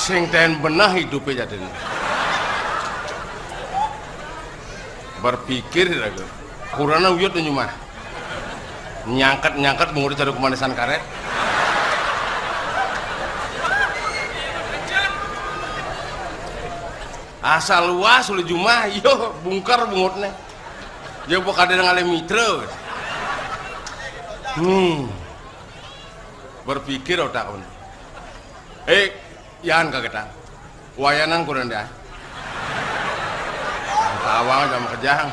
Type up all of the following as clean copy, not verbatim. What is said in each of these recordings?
sing ten benah hidupnya jadi berpikir lagi kurana uyut nyumah nyangkat mengurit cari kemanisan karet asal luas oleh jumah yo bungkar bungutnya dia bukan ada ngalih mitra berpikir otak on yan kagetan wayanan kurang dah tawang jam kejang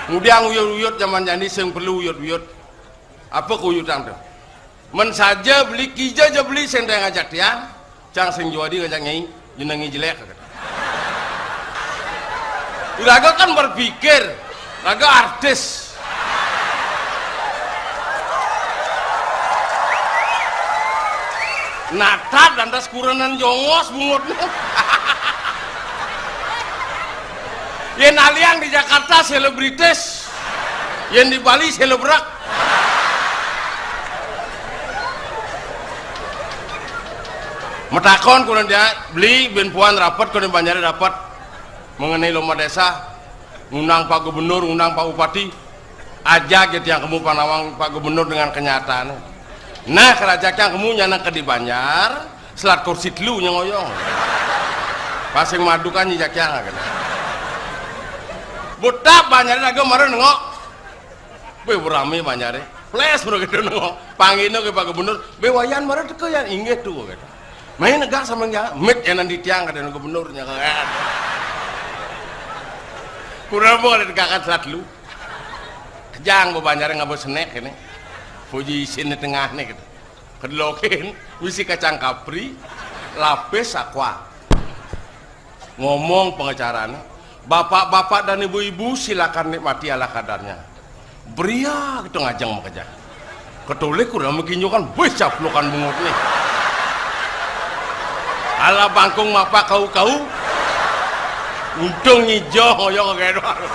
kemudian uyut-uyut zaman jadi sing perlu uyut-uyut apa kuyutan tuh men saja beli kija aja beli sing teh ngajak tiang cang sing juadi ngajak nyai jenengi jelek kagetan raga kan berpikir raga artis natat dan tas kuranan jongos bungutnya yang aliang di Jakarta selebritis yang di Bali selebrak metakon kurang dia beli ben puan rapat kurang banyak dapat mengenai lomba desa ngundang Pak Gubernur ngundang Pak Bupati ajak gitu yang kamu panawang Pak Gubernur dengan kenyataan nah kerajakan kamu nyana ke di Banjar selat kursi telu ngoyong pasing madu kan nyijak yang kan buta Banjar lagi kemarin nengok be berami Banjar flash bro gitu nengok panggilnya ke Pak Gubernur be wayan marah teke yang inget tuh gitu main negak sama yang mit yang nanti tiang kadang gubernurnya kan kurang boleh dikakan selat lu jang bu Banjar nggak bosenek ini puji sini tengah nih gitu kedelokin wisi kacang kapri lapis aqua ngomong pengacaranya bapak-bapak dan ibu-ibu silakan nikmati ala kadarnya beria gitu ngajang makanya ketulik udah mekinjukan wis caplukan bungut nih ala bangkung mapa kau untung nyijo ngoyong kayak doang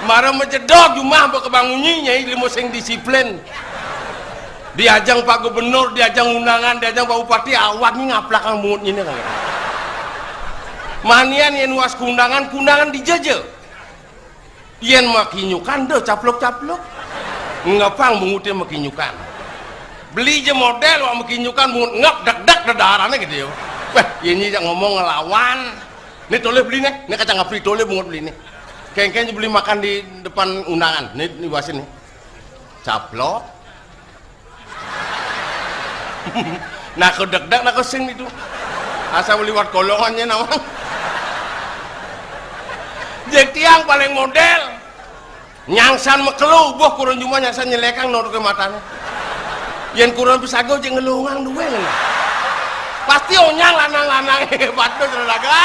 marah menjedok jumah kebangunnya ilmu sing disiplin diajang Pak Gubernur, diajang undangan, diajang Pak Bupati awak nih ngaplakang mungut ini kan manian yang was kundangan dijajah yang makinyukan deh caplok ngapang mungutnya makinyukan beli aja model wak makinyukan mungut ngap dak darahnya gitu ya wah ini ngomong ngelawan ini toleh beli nih ini kacang kapri toleh mungut beli nih kayaknya beli makan di depan undangan nih wasin nih caplok nah aku deg-deg nak sing itu asal liwat golongannya nawang jadi tiang paling model nyangsan mekelu buah kurang cuma nyangsan nyelekang nor ke matanya yang kurang bisa gue jangan ngelungang dua pasti onyang lanang hebat tuh terlaga